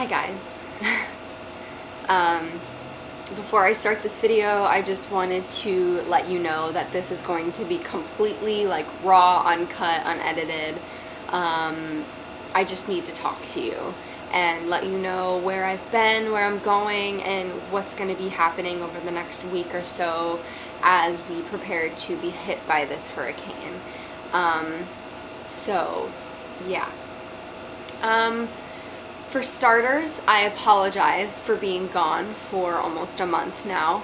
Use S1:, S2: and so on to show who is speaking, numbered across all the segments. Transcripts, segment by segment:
S1: Hi guys. Before I start this video, I just wanted to let you know that this is going to be completely like raw, uncut, unedited. I just need to talk to you and let you know where I've been, where I'm going, and what's going to be happening over the next week or so as we prepare to be hit by this hurricane. So, yeah. For starters, I apologize for being gone for almost a month now.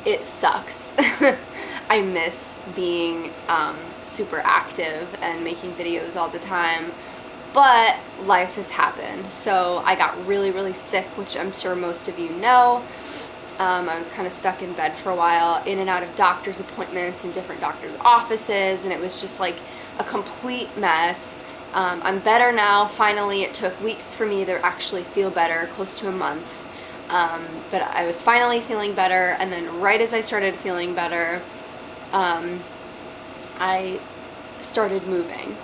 S1: It sucks. I miss being super active and making videos all the time, but life has happened. So I got really sick, which I'm sure most of you know. I was kind of stuck in bed for a while, in and out of doctor's appointments and different doctor's offices, and it was just like a complete mess. I'm better now, finally. It took weeks for me to actually feel better, close to a month. But I was finally feeling better, and then right as I started feeling better, I started moving.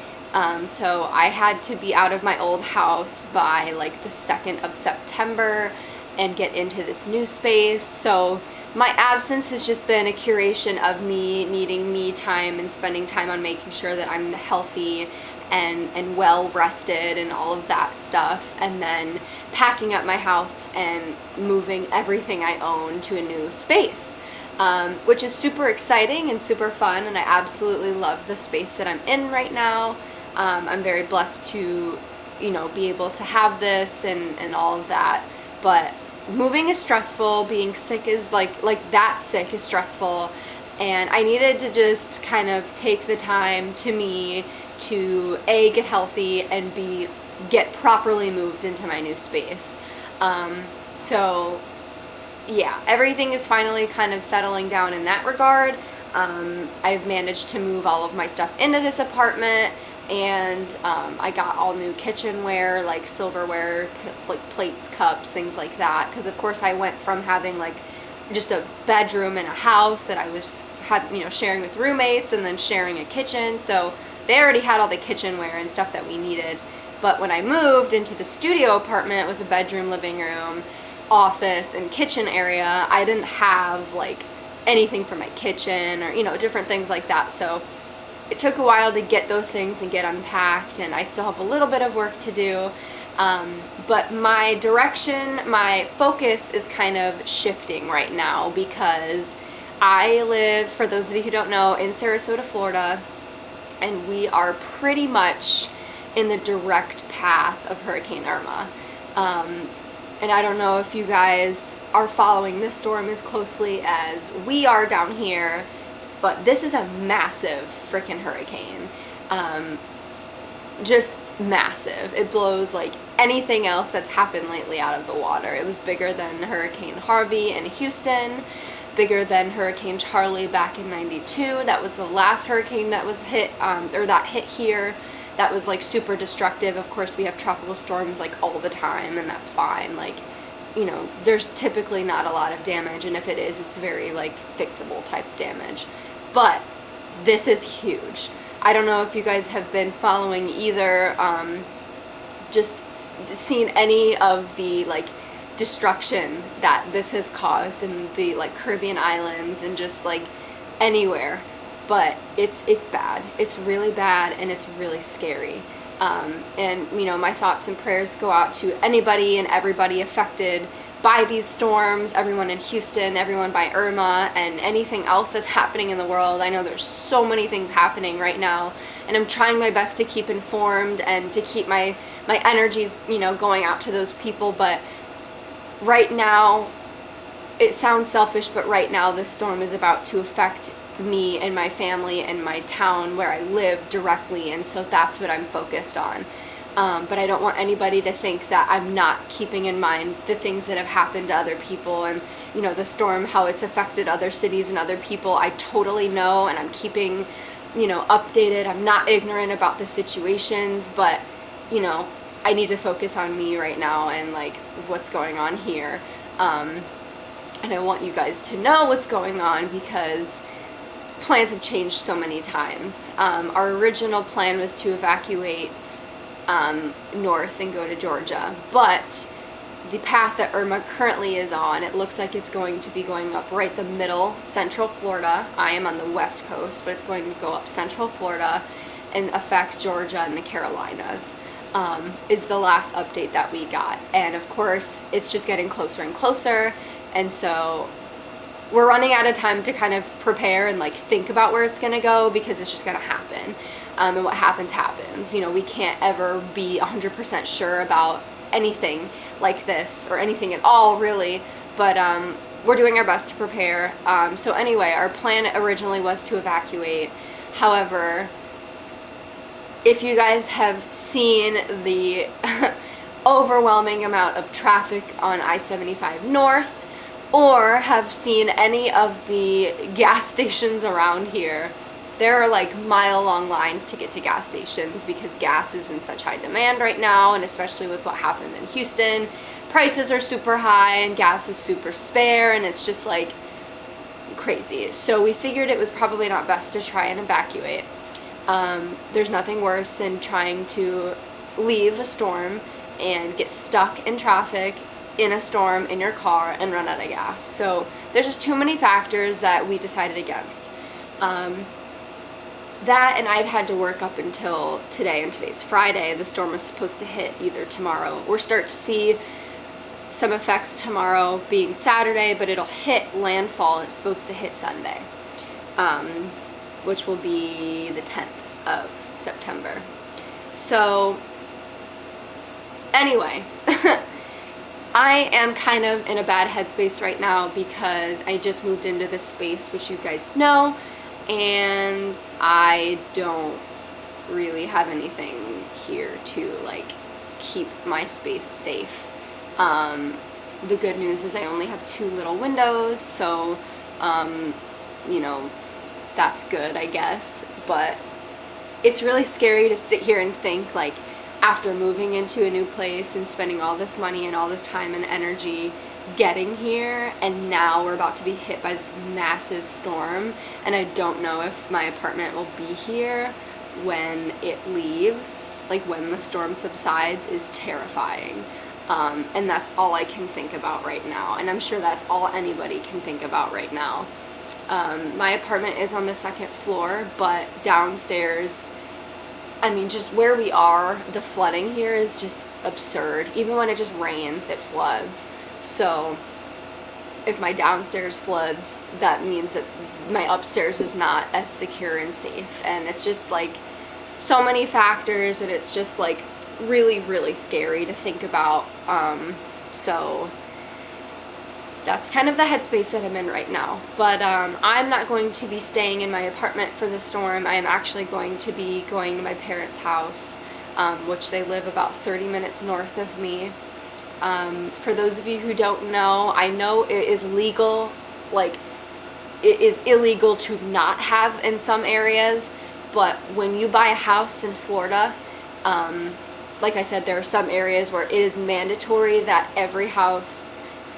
S1: So I had to be out of my old house by like the 2nd of September and get into this new space. So my absence has just been a curation of me needing me time and spending time on making sure that I'm healthy and well rested and all of that stuff, and then packing up my house and moving everything I own to a new space, which is super exciting and super fun, and I absolutely love the space that I'm in right now. I'm very blessed to, be able to have this and all of that, but moving is stressful. Being sick is like that sick is stressful, and I needed to just kind of take the time to A, get healthy, and B, get properly moved into my new space. So yeah, everything is finally kind of settling down in that regard. I've managed to move all of my stuff into this apartment, and I got all new kitchenware, like silverware, like plates, cups, things like that, because of course I went from having like just a bedroom in a house that I was sharing with roommates, and then sharing a kitchen, so they already had all the kitchenware and stuff that we needed. But when I moved into the studio apartment with a bedroom, living room, office, and kitchen area, I didn't have like anything for my kitchen or different things like that. So it took a while to get those things and get unpacked, and I still have a little bit of work to do. But my direction, my focus is kind of shifting right now, because I live, for those of you who don't know, in Sarasota, Florida, and we are pretty much in the direct path of Hurricane Irma. And I don't know if you guys are following this storm as closely as we are down here, but this is a massive freaking hurricane. Just massive. It blows like anything else that's happened lately out of the water. It was bigger than Hurricane Harvey in Houston, bigger than Hurricane Charlie back in '92. That was the last hurricane that was hit, or that hit here. That was like super destructive. Of course, we have tropical storms like all the time, and that's fine. Like, there's typically not a lot of damage, and if it is, it's very like fixable type damage. But this is huge. I don't know if you guys have been following either, just seen any of the like destruction that this has caused in the like Caribbean islands and just like anywhere, but it's bad. It's really bad, and it's really scary. And my thoughts and prayers go out to anybody and everybody affected by these storms, everyone in Houston, everyone by Irma, and anything else that's happening in the world. I know there's so many things happening right now, and I'm trying my best to keep informed and to keep my energies going out to those people, but right now, it sounds selfish, but right now this storm is about to affect me and my family and my town where I live directly, and so that's what I'm focused on. But I don't want anybody to think that I'm not keeping in mind the things that have happened to other people, and the storm, how it's affected other cities and other people. I totally know, and I'm keeping updated. I'm not ignorant about the situations, but I need to focus on me right now and like what's going on here. And I want you guys to know what's going on, because plans have changed so many times. Our original plan was to evacuate north and go to Georgia. But the path that Irma currently is on, it looks like it's going to be going up right the middle, central Florida. I am on the west coast, but it's going to go up central Florida and affect Georgia and the Carolinas, is the last update that we got. And of course, it's just getting closer and closer. And so we're running out of time to kind of prepare and like think about where it's going to go, because it's just going to happen. And what happens, happens. You know, we can't ever be 100% sure about anything like this, or anything at all really, but we're doing our best to prepare. So anyway, our plan originally was to evacuate. However, if you guys have seen the overwhelming amount of traffic on I-75 North, or have seen any of the gas stations around here, there are like mile-long lines to get to gas stations, because gas is in such high demand right now, and especially with what happened in Houston, prices are super high and gas is super spare, and it's just like crazy. So we figured it was probably not best to try and evacuate. There's nothing worse than trying to leave a storm and get stuck in traffic in a storm in your car and run out of gas. So there's just too many factors that we decided against. That, and I've had to work up until today, and today's Friday. The storm was supposed to hit either tomorrow. We're start to see some effects tomorrow being Saturday, but it'll hit landfall. It's supposed to hit Sunday, which will be the 10th of September. So anyway, I am kind of in a bad headspace right now, because I just moved into this space, which you guys know, and I don't really have anything here to like keep my space safe. The good news is I only have 2 little windows, so you know, that's good, I guess. But it's really scary to sit here and think, like, after moving into a new place and spending all this money and all this time and energy getting here, and now we're about to be hit by this massive storm, and I don't know if my apartment will be here when it leaves, like when the storm subsides, is terrifying. And that's all I can think about right now, and I'm sure that's all anybody can think about right now. My apartment is on the 2nd floor, but downstairs, I mean, just where we are, the flooding here is just absurd. Even when it just rains, it floods. So if my downstairs floods, that means that my upstairs is not as secure and safe. And it's just like so many factors, and it's just like really, really scary to think about. So that's kind of the headspace that I'm in right now. But I'm not going to be staying in my apartment for the storm. I am actually going to be going to my parents' house, which they live about 30 minutes north of me. For those of you who don't know, I know it is legal, like it is illegal to not have in some areas, but when you buy a house in Florida, like I said, there are some areas where it is mandatory that every house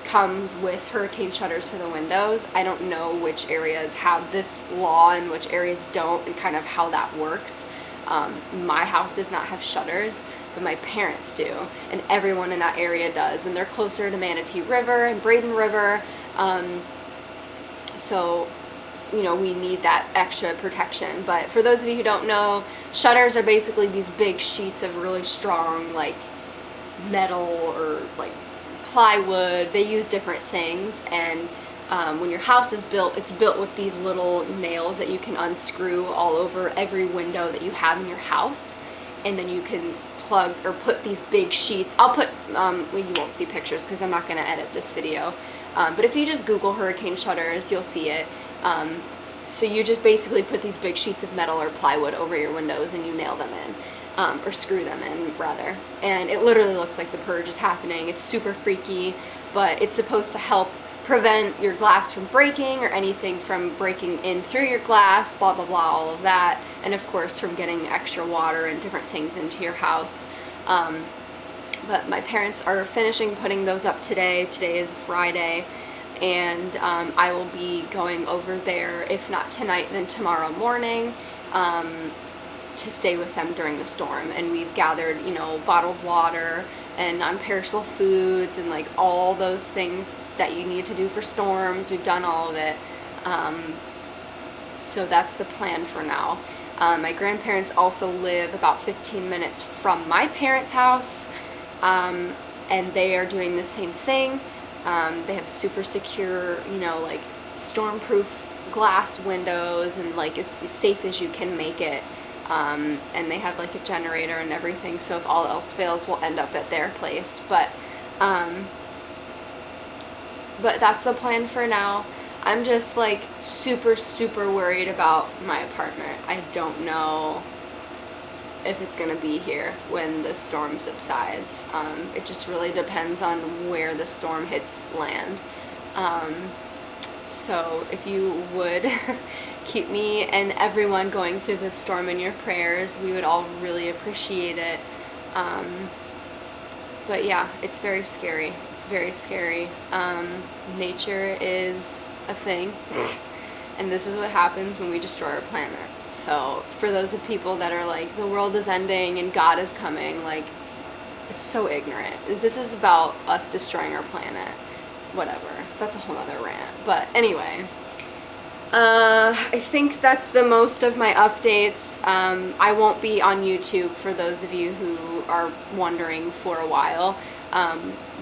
S1: comes with hurricane shutters for the windows. I don't know which areas have this law and which areas don't, and kind of how that works. My house does not have shutters, but my parents do, and everyone in that area does, and they're closer to Manatee River and Braden River, so you know, we need that extra protection. But for those of you who don't know, shutters are basically these big sheets of really strong, like metal or like plywood. They use different things, and when your house is built, it's built with these little nails that you can unscrew all over every window that you have in your house, and then you can plug or put these big sheets. I'll put, well, you won't see pictures because I'm not going to edit this video, but if you just Google hurricane shutters, you'll see it. So you just basically put these big sheets of metal or plywood over your windows, and you nail them in, or screw them in rather, and it literally looks like the purge is happening. It's super freaky, but it's supposed to help prevent your glass from breaking or anything from breaking in through your glass, blah blah blah, all of that, and of course from getting extra water and different things into your house. But my parents are finishing putting those up today. Today is Friday, and I will be going over there, if not tonight, then tomorrow morning. to stay with them during the storm. And we've gathered, you know, bottled water and non-perishable foods and like all those things that you need to do for storms. We've done all of it. So that's the plan for now. My grandparents also live about 15 minutes from my parents' house, and they are doing the same thing. They have super secure, you know, like storm-proof glass windows and like as safe as you can make it. And they have like a generator and everything, so if all else fails, we'll end up at their place. But that's the plan for now. I'm just like super, super worried about my apartment. I don't know if it's gonna be here when the storm subsides. It just really depends on where the storm hits land. So if you would keep me and everyone going through this storm in your prayers, we would all really appreciate it. But yeah, it's very scary. It's very scary. Nature is a thing, and this is what happens when we destroy our planet. So for those of people that are like, the world is ending and God is coming, like, it's so ignorant. This is about us destroying our planet. Whatever. That's a whole other rant. But anyway, I think that's the most of my updates. I won't be on YouTube for those of you who are wondering for a while,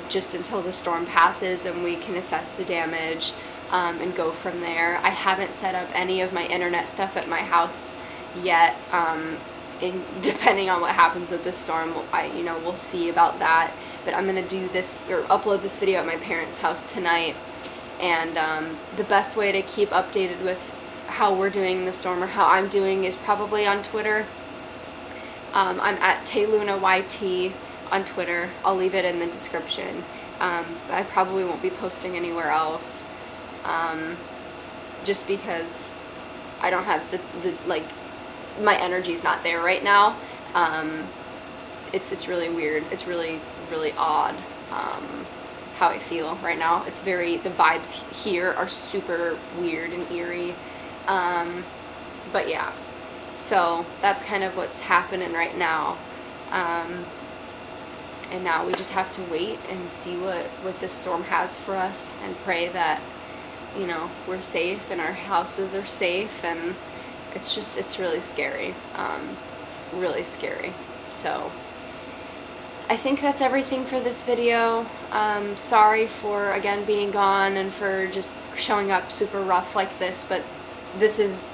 S1: just until the storm passes and we can assess the damage and go from there. I haven't set up any of my internet stuff at my house yet. Depending on what happens with this storm, we'll see about that. But I'm gonna do this or upload this video at my parents' house tonight. And the best way to keep updated with how we're doing in the storm or how I'm doing is probably on Twitter. I'm at Taylluna YT on Twitter. I'll leave it in the description. I probably won't be posting anywhere else, just because I don't have the like, my energy's not there right now. It's really weird. It's really odd. How I feel right now. It's very, the vibes here are super weird and eerie. But yeah, so that's kind of what's happening right now. And now we just have to wait and see what this storm has for us and pray that, you know, we're safe and our houses are safe. And it's really scary. Really scary. So I think that's everything for this video. Sorry for, again, being gone and for just showing up super rough like this, but this is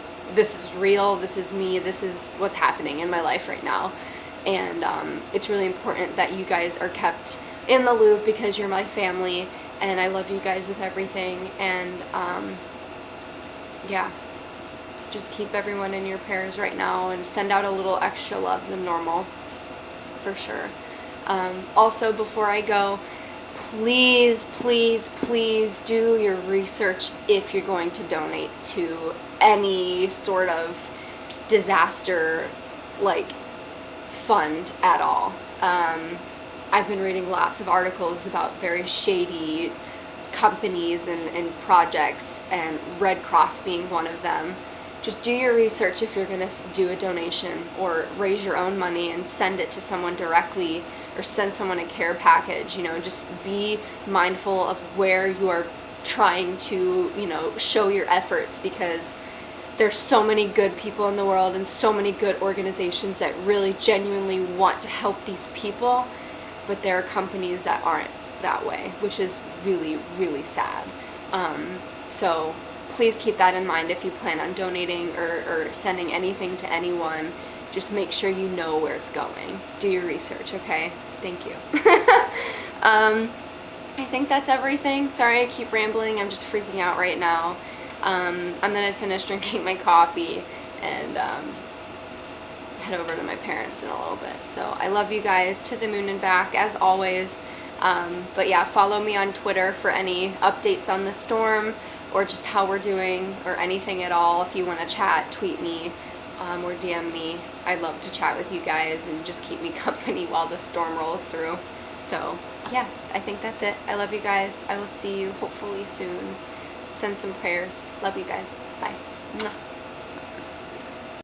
S1: real, this is me, this is what's happening in my life right now. And it's really important that you guys are kept in the loop because you're my family and I love you guys with everything. And yeah, just keep everyone in your prayers right now and send out a little extra love than normal, for sure. Also, before I go, please, please, please do your research if you're going to donate to any sort of disaster, like, fund at all. I've been reading lots of articles about very shady companies and projects, and Red Cross being one of them. Just do your research if you're going to do a donation, or raise your own money and send it to someone directly, or send someone a care package. You know, just be mindful of where you are trying to, you know, show your efforts, because there's so many good people in the world and so many good organizations that really genuinely want to help these people, but there are companies that aren't that way, which is really, really sad. So please keep that in mind if you plan on donating or sending anything to anyone. Just make sure you know where it's going. Do your research, okay? Thank you. I think that's everything. Sorry I keep rambling. I'm just freaking out right now. I'm gonna finish drinking my coffee and head over to my parents in a little bit. So I love you guys to the moon and back, as always. But yeah, follow me on Twitter for any updates on the storm or just how we're doing or anything at all. If you want to chat, tweet me or DM me. I'd love to chat with you guys and just keep me company while the storm rolls through. So yeah, I think that's it. I love you guys. I will see you hopefully soon. Send some prayers. Love you guys. Bye. Mwah.